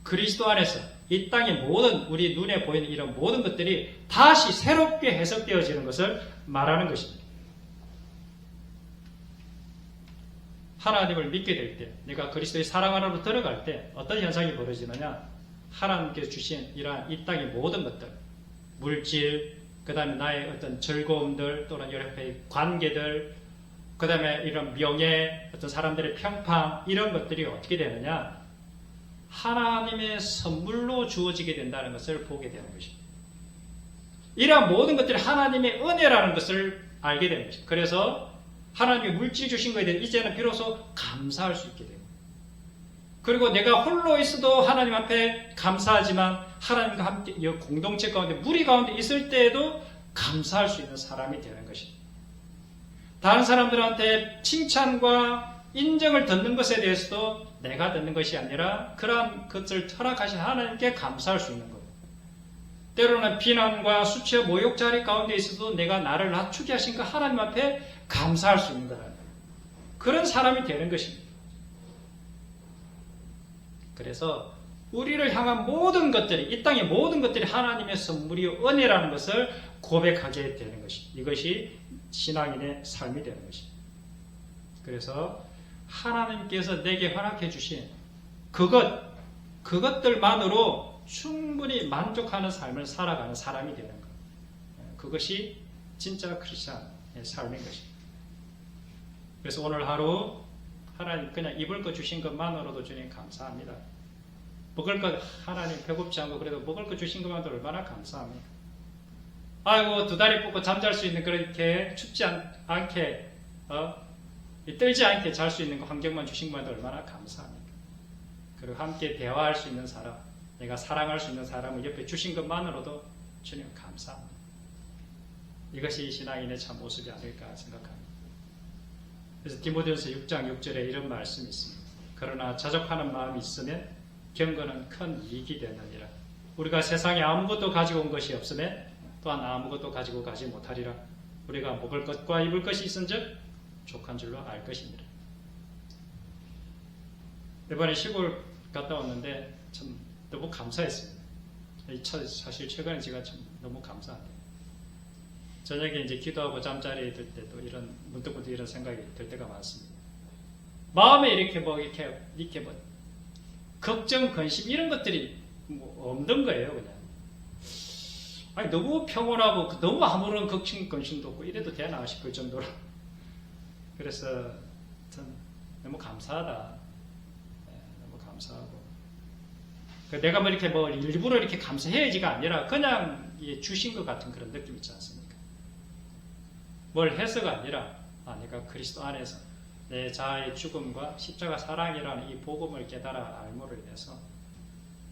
그리스도 안에서 이 땅의 모든 우리 눈에 보이는 이런 모든 것들이 다시 새롭게 해석되어지는 것을 말하는 것입니다. 하나님을 믿게 될 때, 내가 그리스도의 사랑 안으로 들어갈 때 어떤 현상이 벌어지느냐? 하나님께서 주신 이러한 이 땅의 모든 것들, 물질, 그 다음에 나의 어떤 즐거움들 또는 여러 가지 관계들, 그 다음에 이런 명예, 어떤 사람들의 평판 이런 것들이 어떻게 되느냐? 하나님의 선물로 주어지게 된다는 것을 보게 되는 것입니다. 이러한 모든 것들이 하나님의 은혜라는 것을 알게 되는 것입니다. 그래서 하나님이 물질 주신 것에 대해 이제는 비로소 감사할 수 있게 돼요. 그리고 내가 홀로 있어도 하나님 앞에 감사하지만 하나님과 함께 이 공동체 가운데 무리 가운데 있을 때에도 감사할 수 있는 사람이 되는 것입니다. 다른 사람들한테 칭찬과 인정을 듣는 것에 대해서도 내가 듣는 것이 아니라 그러한 것을 허락하신 하나님께 감사할 수 있는 것. 때로는 비난과 수치와 모욕 자리 가운데 있어도 내가 나를 낮추게 하신 그 하나님 앞에 감사할 수 있는 거라는 그런 사람이 되는 것입니다. 그래서 우리를 향한 모든 것들이 이 땅의 모든 것들이 하나님의 선물이요 은혜라는 것을 고백하게 되는 것입니다. 이것이 신앙인의 삶이 되는 것입니다. 그래서 하나님께서 내게 허락해 주신 그것들만으로 충분히 만족하는 삶을 살아가는 사람이 되는 것. 그것이 진짜 크리스찬의 삶인 것입니다. 그래서 오늘 하루 하나님 그냥 입을 것 주신 것만으로도 주님 감사합니다. 먹을 것 하나님 배고프지 않고 그래도 먹을 것 주신 것만으로 얼마나 감사합니까? 아이고 두 다리 뻗고 잠잘 수 있는 그렇게 춥지 않게 떨지 않게 잘 수 있는 환경만 주신 것만도 얼마나 감사합니까? 그리고 함께 대화할 수 있는 사람, 내가 사랑할 수 있는 사람을 옆에 주신 것만으로도 주님 감사합니다. 이것이 신앙인의 참 모습이 아닐까 생각합니다. 그래서 디모데후서 6장 6절에 이런 말씀이 있습니다. 그러나 자족하는 마음이 있으면 경건은 큰 이익이 되느니라. 우리가 세상에 아무것도 가지고 온 것이 없으면 또한 아무것도 가지고 가지 못하리라. 우리가 먹을 것과 입을 것이 있은즉 족한 줄로 알 것입니다. 이번에 시골 갔다 왔는데 참 너무 감사했습니다. 사실 최근에 제가 참 너무 감사한데 저녁에 이제 기도하고 잠자리에 들 때도 이런 문득문득 이런 생각이 들 때가 많습니다. 마음에 이렇게 뭐 걱정, 근심 이런 것들이 뭐 없는 거예요, 그냥. 아니 너무 평온하고 너무 아무런 걱정, 근심도 없고 이래도 되나 싶을 정도로. 그래서 전 너무 감사하다. 너무 감사하고. 내가 뭐 이렇게 뭐 일부러 이렇게 감사해야지가 아니라 그냥 주신 것 같은 그런 느낌 있지 않습니까? 뭘 해서가 아니라 내가 그리스도 안에서 내 자아의 죽음과 십자가 사랑이라는 이 복음을 깨달아 알므로 인해서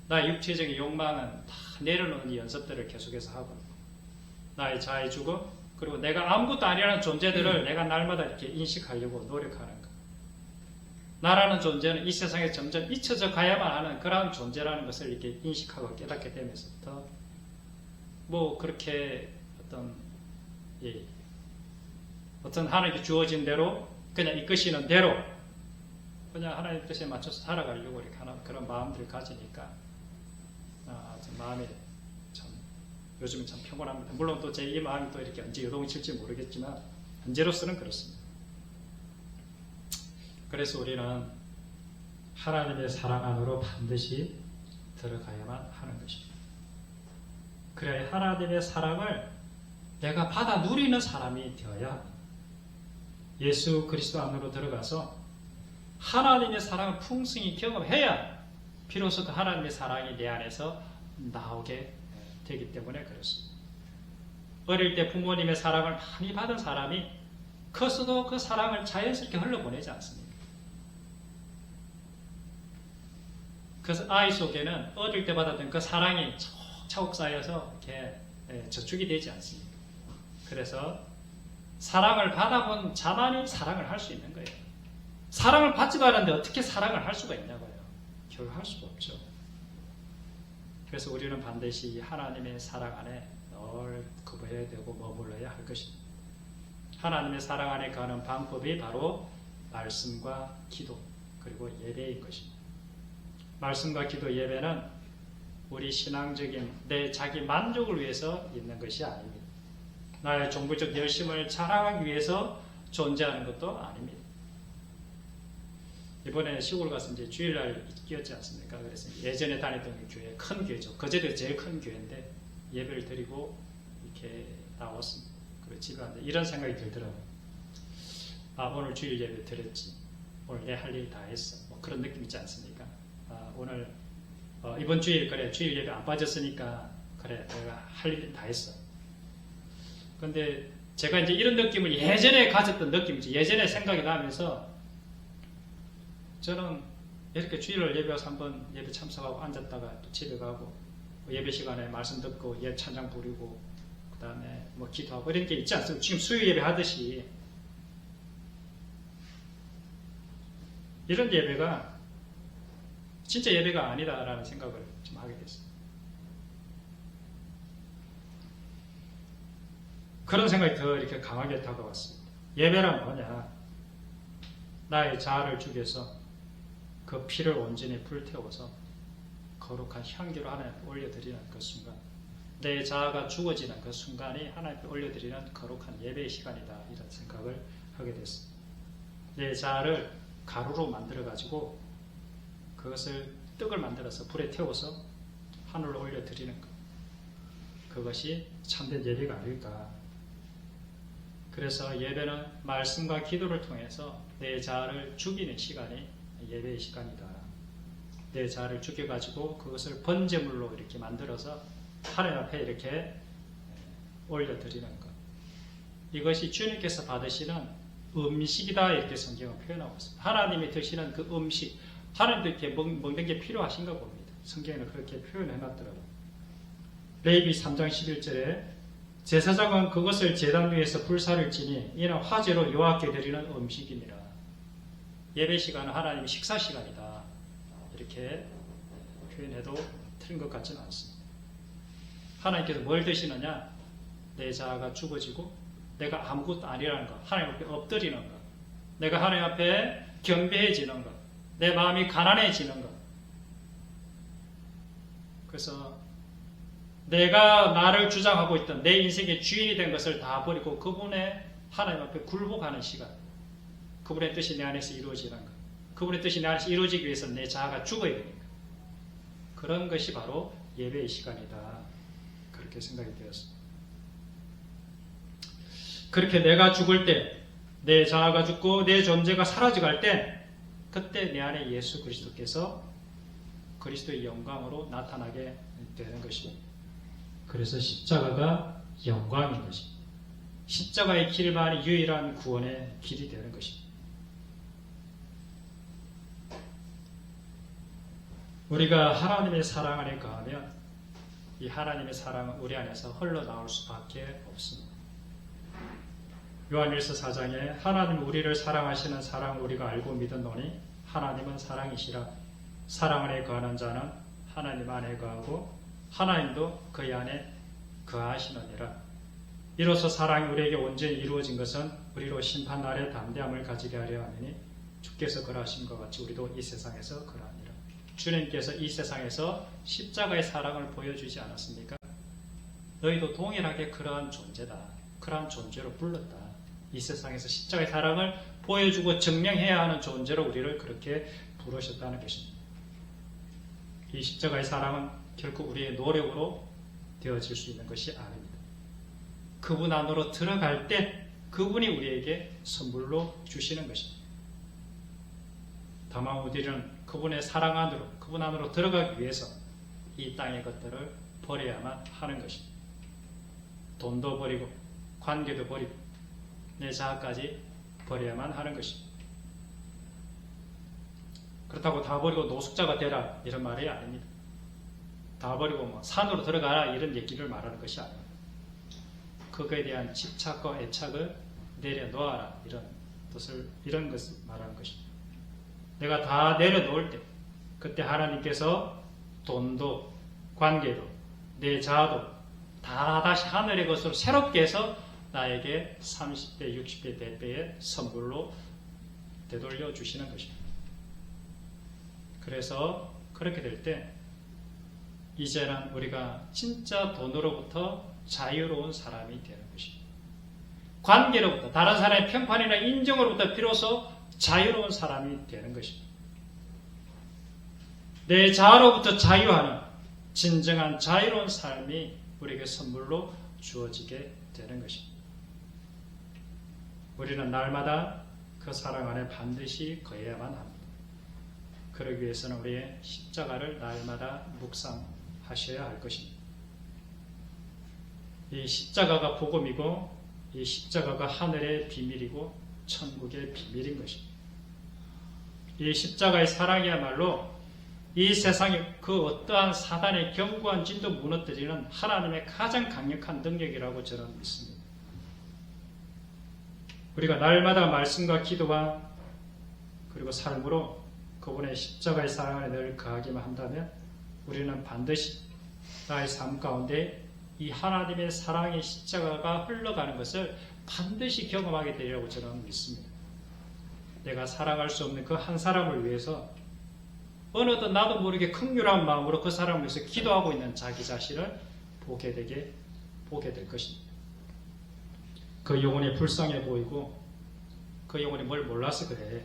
나의 육체적인 욕망은 다 내려놓는 이 연습들을 계속해서 하고 나의 자아의 죽음 그리고 내가 아무것도 아니라는 존재들을 내가 날마다 이렇게 인식하려고 노력하는 것. 나라는 존재는 이 세상에 점점 잊혀져 가야만 하는 그런 존재라는 것을 이렇게 인식하고 깨닫게 되면서부터 뭐 그렇게 어떤 하나님께 주어진 대로 그냥 이끄시는 대로 그냥 하나님 뜻에 맞춰서 살아가려고 이렇게 하는 그런 마음들을 가지니까 마음이 참 요즘은 참 평온합니다. 물론 또 제 이 마음이 또 이렇게 언제 요동이 칠지 모르겠지만 현재로서는 그렇습니다. 그래서 우리는 하나님의 사랑 안으로 반드시 들어가야만 하는 것입니다. 그래야 하나님의 사랑을 내가 받아 누리는 사람이 되어야 합니다. 예수 그리스도 안으로 들어가서 하나님의 사랑을 풍성히 경험해야 비로소 그 하나님의 사랑이 내 안에서 나오게 되기 때문에 그렇습니다. 어릴 때 부모님의 사랑을 많이 받은 사람이 커서도 그 사랑을 자연스럽게 흘러보내지 않습니까? 그래서 아이 속에는 어릴 때 받았던 그 사랑이 차곡차곡 쌓여서 이렇게 저축이 되지 않습니까? 그래서 사랑을 받아본 자만이 사랑을 할 수 있는 거예요. 사랑을 받지도 않았는데 어떻게 사랑을 할 수가 있냐고요. 결국 할 수가 없죠. 그래서 우리는 반드시 하나님의 사랑 안에 늘 거부해야 되고 머물러야 할 것입니다. 하나님의 사랑 안에 가는 방법이 바로 말씀과 기도 그리고 예배인 것입니다. 말씀과 기도 예배는 우리 신앙적인 내 자기 만족을 위해서 있는 것이 아닙니다. 나의 종교적 열심을 자랑하기 위해서 존재하는 것도 아닙니다. 이번에 시골 가서 이제 주일날 있었지 않습니까? 그래서 예전에 다녔던 교회, 큰 교회죠. 거제도에 제일 큰 교회인데 예배를 드리고 이렇게 나왔습니다. 그리고 집에 왔는데 이런 생각이 들더라고요. 오늘 주일 예배 드렸지. 오늘 내 할 일 다 했어. 뭐 그런 느낌 있지 않습니까? 오늘 이번 주일 그래 주일 예배 안 빠졌으니까 그래 내가 할 일 다 했어. 근데 제가 이제 이런 느낌을 예전에 가졌던 느낌이지 예전에 생각이 나면서 저는 이렇게 주일을 예배 와서 한번 예배 참석하고 앉았다가 또 집에 가고 예배 시간에 말씀 듣고 예 찬양 부르고 그 다음에 뭐 기도하고 이런 게 있지 않습니까? 지금 수요 예배 하듯이 이런 예배가 진짜 예배가 아니다라는 생각을 좀 하게 됐어요. 그런 생각이 더 이렇게 강하게 다가왔습니다. 예배란 뭐냐? 나의 자아를 죽여서 그 피를 온전히 불태워서 거룩한 향기로 하나님께 올려드리는 그 순간, 내 자아가 죽어지는 그 순간이 하나님께 올려드리는 거룩한 예배의 시간이다, 이런 생각을 하게 됐습니다. 내 자아를 가루로 만들어가지고 그것을 떡을 만들어서 불에 태워서 하늘로 올려드리는 것, 그것이 참된 예배가 아닐까. 그래서 예배는 말씀과 기도를 통해서 내 자아를 죽이는 시간이 예배의 시간이다. 내 자아를 죽여가지고 그것을 번제물로 이렇게 만들어서 하나님 앞에 이렇게 올려드리는 것. 이것이 주님께서 받으시는 음식이다, 이렇게 성경은 표현하고 있습니다. 하나님이 드시는 그 음식, 하나님께 먹는 게 필요하신가 봅니다. 성경에는 그렇게 표현해놨더라고요. 레위기 3장 11절에 제사장은 그것을 제단 위에서 불사를 지니 이는 화제로 여호와께 드리는 음식이니라. 예배 시간은 하나님의 식사 시간이다, 이렇게 표현해도 틀린 것 같지는 않습니다. 하나님께서 뭘 드시느냐? 내 자아가 죽어지고 내가 아무것도 아니라는 것, 하나님 앞에 엎드리는 것, 내가 하나님 앞에 경배해지는 것, 내 마음이 가난해지는 것. 그래서 내가 나를 주장하고 있던 내 인생의 주인이 된 것을 다 버리고 그분의 하나님 앞에 굴복하는 시간. 그분의 뜻이 내 안에서 이루어지는 것. 그분의 뜻이 내 안에서 이루어지기 위해서 내 자아가 죽어야 되니까. 그런 것이 바로 예배의 시간이다. 그렇게 생각이 되었습니다. 그렇게 내가 죽을 때, 내 자아가 죽고 내 존재가 사라져갈 때, 그때 내 안에 예수 그리스도께서 그리스도의 영광으로 나타나게 되는 것입니다. 그래서 십자가가 영광인 것입니다. 십자가의 길만이 유일한 구원의 길이 되는 것입니다. 우리가 하나님의 사랑 안에 거하면 이 하나님의 사랑은 우리 안에서 흘러나올 수밖에 없습니다. 요한일서 4장에 하나님 우리를 사랑하시는 사랑 우리가 알고 믿었노니 하나님은 사랑이시라. 사랑 안에 거하는 자는 하나님 안에 거하고 하나님도 그의 안에 거하시느니라. 이로써 사랑이 우리에게 온전히 이루어진 것은 우리로 심판날에 담대함을 가지게 하려 함이니 주께서 그러하신 것 같이 우리도 이 세상에서 그러하니라. 주님께서 이 세상에서 십자가의 사랑을 보여주지 않았습니까? 너희도 동일하게 그러한 존재다. 그러한 존재로 불렀다. 이 세상에서 십자가의 사랑을 보여주고 증명해야 하는 존재로 우리를 그렇게 부르셨다는 것입니다. 이 십자가의 사랑은 결코 우리의 노력으로 되어질 수 있는 것이 아닙니다. 그분 안으로 들어갈 때 그분이 우리에게 선물로 주시는 것입니다. 다만 우리는 그분의 사랑 안으로, 그분 안으로 들어가기 위해서 이 땅의 것들을 버려야만 하는 것입니다. 돈도 버리고 관계도 버리고 내 자아까지 버려야만 하는 것입니다. 그렇다고 다 버리고 노숙자가 되라 이런 말이 아닙니다. 다 버리고 뭐 산으로 들어가라 이런 얘기를 말하는 것이 아닙니다. 그거에 대한 집착과 애착을 내려놓아라 이런 것을 말하는 것입니다. 내가 다 내려놓을 때 그때 하나님께서 돈도 관계도 내 자아도 다 다시 하늘의 것으로 새롭게 해서 나에게 30배 60배 대배의 선물로 되돌려 주시는 것입니다. 그래서 그렇게 될 때 이제는 우리가 진짜 돈으로부터 자유로운 사람이 되는 것입니다. 관계로부터 다른 사람의 평판이나 인정으로부터 비로소 자유로운 사람이 되는 것입니다. 내 자아로부터 자유하는 진정한 자유로운 삶이 우리에게 선물로 주어지게 되는 것입니다. 우리는 날마다 그 사랑 안에 반드시 거해야만 합니다. 그러기 위해서는 우리의 십자가를 날마다 묵상하셔야 할 것입니다. 이 십자가가 복음이고 이 십자가가 하늘의 비밀이고 천국의 비밀인 것입니다. 이 십자가의 사랑이야말로 이 세상의 그 어떠한 사단의 견고한 진도 무너뜨리는 하나님의 가장 강력한 능력이라고 저는 믿습니다. 우리가 날마다 말씀과 기도와 그리고 삶으로 그분의 십자가의 사랑 안에 늘 거하기만 한다면 우리는 반드시 나의 삶 가운데 이 하나님의 사랑의 십자가가 흘러가는 것을 반드시 경험하게 되리라고 저는 믿습니다. 내가 사랑할 수 없는 그 한 사람을 위해서 어느덧 나도 모르게 긍휼한 마음으로 그 사람을 위해서 기도하고 있는 자기 자신을 보게 될 것입니다. 그 영혼이 불쌍해 보이고 그 영혼이 뭘 몰라서 그래.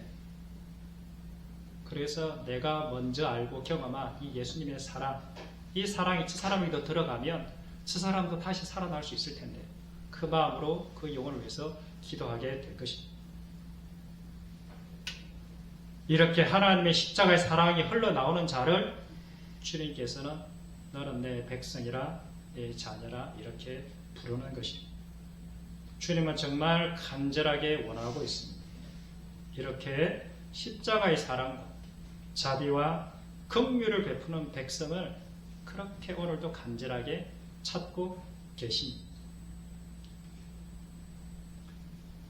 그래서 내가 먼저 알고 경험한 이 예수님의 사랑, 이 사랑이 저 사람에게도 들어가면 저 사람도 다시 살아날 수 있을 텐데 그 마음으로 그 영혼을 위해서 기도하게 될 것입니다. 이렇게 하나님의 십자가의 사랑이 흘러나오는 자를 주님께서는 너는 내 백성이라 내 자녀라 이렇게 부르는 것입니다. 주님은 정말 간절하게 원하고 있습니다. 이렇게 십자가의 사랑과 자비와 긍휼을 베푸는 백성을 그렇게 오늘도 간절하게 찾고 계십니다.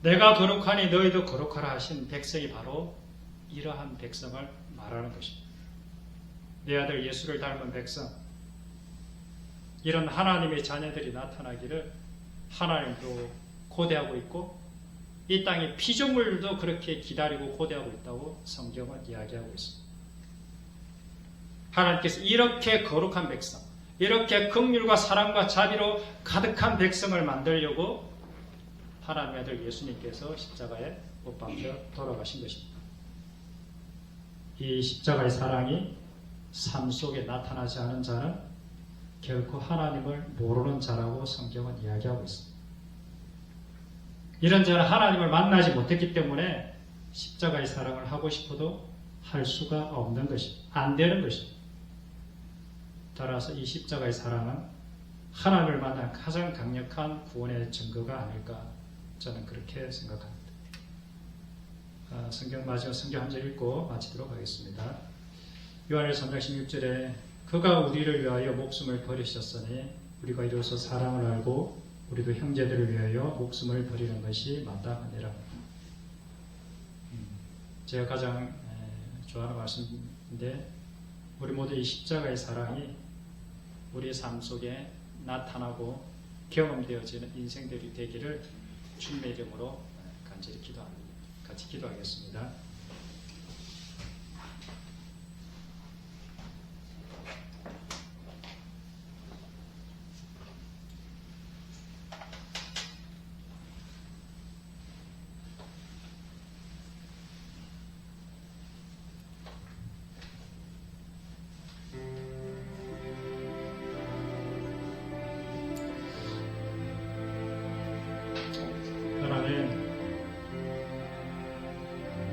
내가 거룩하니 너희도 거룩하라 하신 백성이 바로 이러한 백성을 말하는 것입니다. 내 아들 예수를 닮은 백성, 이런 하나님의 자녀들이 나타나기를 하나님도 고대하고 있고 이 땅의 피조물도 그렇게 기다리고 고대하고 있다고 성경은 이야기하고 있습니다. 하나님께서 이렇게 거룩한 백성, 이렇게 긍휼과 사랑과 자비로 가득한 백성을 만들려고 하나님의 아들 예수님께서 십자가에 못 박혀 돌아가신 것입니다. 이 십자가의 사랑이 삶 속에 나타나지 않은 자는 결코 하나님을 모르는 자라고 성경은 이야기하고 있습니다. 이런 자는 하나님을 만나지 못했기 때문에 십자가의 사랑을 하고 싶어도 할 수가 없는 것입니다. 안 되는 것입니다. 따라서 이 십자가의 사랑은 하나님을 만난 가장 강력한 구원의 증거가 아닐까 저는 그렇게 생각합니다. 성경 마지막 성경 한 절 읽고 마치도록 하겠습니다. 요한일서 3장 16절에 그가 우리를 위하여 목숨을 버리셨으니 우리가 이로써 사랑을 알고 우리도 형제들을 위하여 목숨을 버리는 것이 마땅하니라. 제가 가장 좋아하는 말씀인데 우리 모두 이 십자가의 사랑이 우리의 삶 속에 나타나고 경험되어지는 인생들이 되기를 주님의 이름으로 간절히 기도합니다. 같이 기도하겠습니다.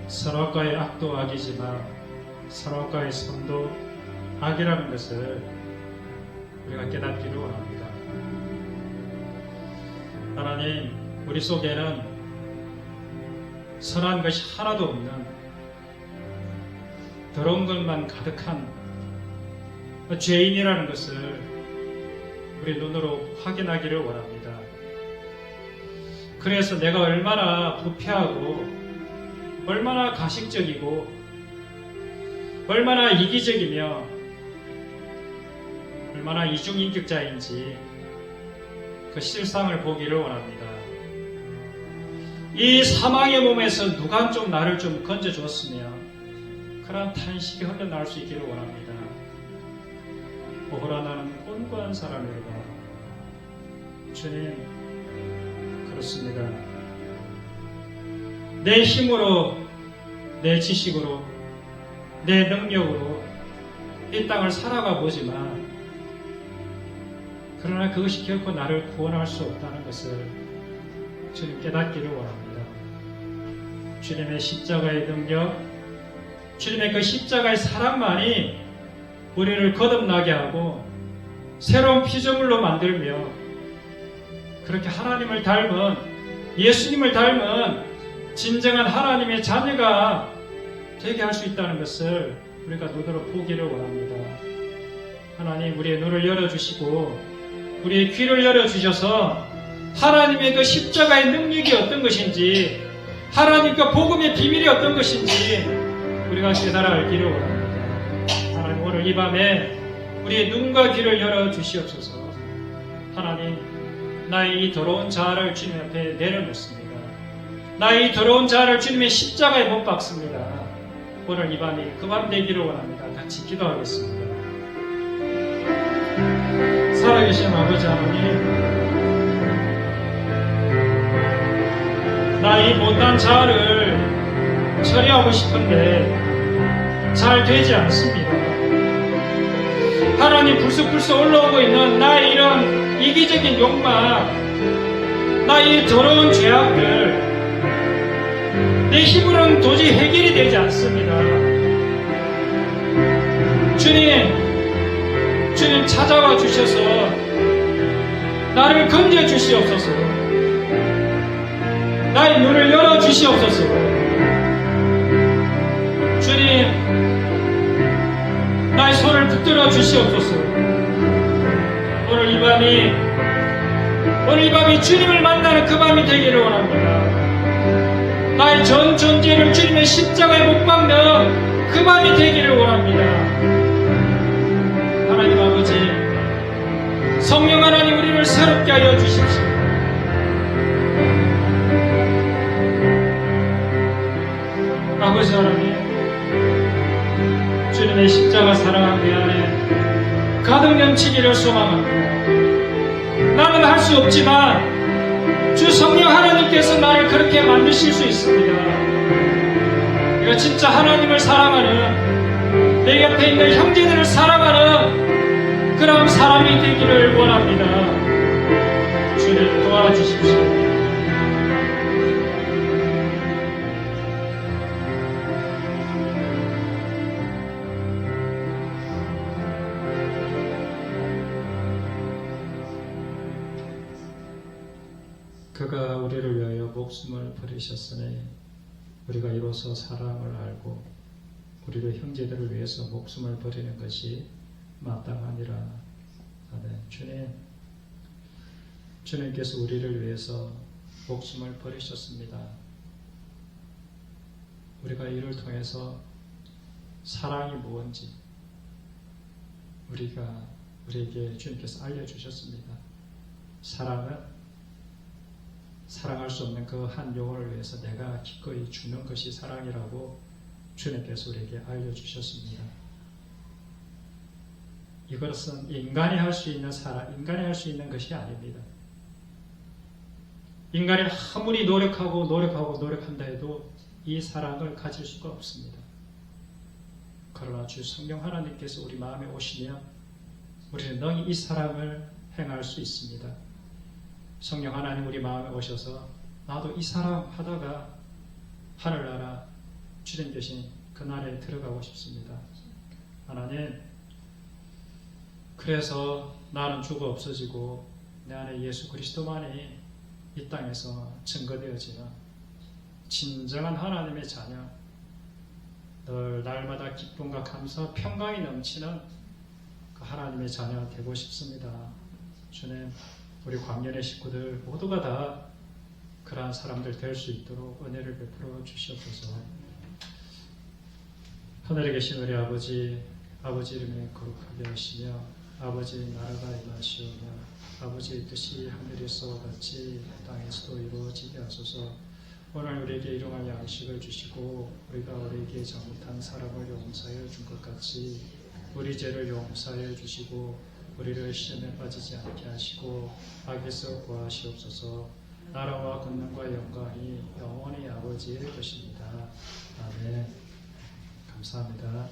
서로과의 악도 악이지만 서로과의 선도 악이라는 것을 우리가 깨닫기를 원합니다. 하나님, 우리 속에는 선한 것이 하나도 없는 더러운 것만 가득한 죄인이라는 것을 우리 눈으로 확인하기를 원합니다. 그래서 내가 얼마나 부패하고 얼마나 가식적이고 얼마나 이기적이며 얼마나 이중인격자인지 그 실상을 보기를 원합니다. 이 사망의 몸에서 누가 좀 나를 좀 건져줬으면 그런 탄식이 흘러나올 수 있기를 원합니다. 오호라 나는 곤고한 사람이로다. 주님, 그렇습니다. 내 힘으로, 내 지식으로, 내 능력으로 이 땅을 살아가 보지만 그러나 그것이 결코 나를 구원할 수 없다는 것을 주님 깨닫기를 원합니다. 주님의 십자가의 능력, 주님의 그 십자가의 사랑만이 우리를 거듭나게 하고 새로운 피조물로 만들며 그렇게 하나님을 닮은, 예수님을 닮은 진정한 하나님의 자녀가 되게 할 수 있다는 것을 우리가 눈으로 보기를 원합니다. 하나님, 우리의 눈을 열어주시고 우리의 귀를 열어주셔서 하나님의 그 십자가의 능력이 어떤 것인지, 하나님 그 복음의 비밀이 어떤 것인지 우리가 깨달아 알기를 원합니다. 하나님, 오늘 이 밤에 우리의 눈과 귀를 열어주시옵소서. 하나님, 나의 이 더러운 자아를 주님 앞에 내려놓습니다. 나의 이 더러운 자아를 주님의 십자가에 못 박습니다. 오늘 이 밤이 그 밤 되기를 원합니다. 같이 기도하겠습니다. 살아계신 아버지 하나님, 나의 못난 자아를 처리하고 싶은데 잘 되지 않습니다. 하나님, 불쑥불쑥 올라오고 있는 나의 이런 이기적인 욕망, 나의 더러운 죄악들, 내 힘으로는 도저히 해결이 되지 않습니다. 주님 찾아와 주셔서 나를 건져 주시옵소서. 나의 눈을 열어 주시옵소서. 주님, 나의 손을 붙들어 주시옵소서. 오늘 이 밤이 주님을 만나는 그 밤이 되기를 원합니다. 나의 전 존재를 주님의 십자가에 못 박는 그 밤이 되기를 원합니다. 하나님 아버지, 성령 하나님, 우리를 새롭게 하여 주십시오. 넘치기를 소망합니다. 나는 할 수 없지만 주 성령 하나님께서 나를 그렇게 만드실 수 있습니다. 내가 진짜 하나님을 사랑하는, 내 옆에 있는 형제들을 사랑하는 그런 사람이 되기를 원합니다. 주님 도와주십시오. 그가 우리를 위하여 목숨을 버리셨으니 우리가 이로써 사랑을 알고 우리도 형제들을 위해서 목숨을 버리는 것이 마땅하니라. 아멘. 주님께서 우리를 위해서 목숨을 버리셨습니다. 우리가 이를 통해서 사랑이 무엇인지 우리에게 주님께서 알려주셨습니다. 사랑은 사랑할 수 없는 그 한 영혼을 위해서 내가 기꺼이 주는 것이 사랑이라고 주님께서 우리에게 알려주셨습니다. 이것은 인간이 할 수 있는 사랑, 인간이 할 수 있는 것이 아닙니다. 인간이 아무리 노력한다 해도 이 사랑을 가질 수가 없습니다. 그러나 주 성령 하나님께서 우리 마음에 오시면 우리는 능히 이 사랑을 행할 수 있습니다. 성령 하나님 우리 마음에 오셔서 나도 이 사랑 하다가 하늘나라 주님 계신 그 나라에 들어가고 싶습니다. 하나님, 그래서 나는 죽어 없어지고 내 안에 예수 그리스도만이 이 땅에서 증거되어지는 진정한 하나님의 자녀, 늘 날마다 기쁨과 감사, 평강이 넘치는 그 하나님의 자녀 되고 싶습니다. 주님, 우리 광년의 식구들 모두가 다 그러한 사람들 될 수 있도록 은혜를 베풀어 주시옵소서. 하늘에 계신 우리 아버지 이름이 거룩하게 하시며 아버지 나라가 임하시오며 아버지의 뜻이 하늘에서 같이 땅에서도 이루어지게 하소서. 오늘 우리에게 일용할 양식을 주시고 우리가 우리에게 잘못한 사람을 용서해 준 것 같이 우리 죄를 용서해 주시고 우리를 시험에 빠지지 않게 하시고 악에서 구하시옵소서. 나라와 권능과 영광이 영원히 아버지의 것입니다. 아멘. 감사합니다.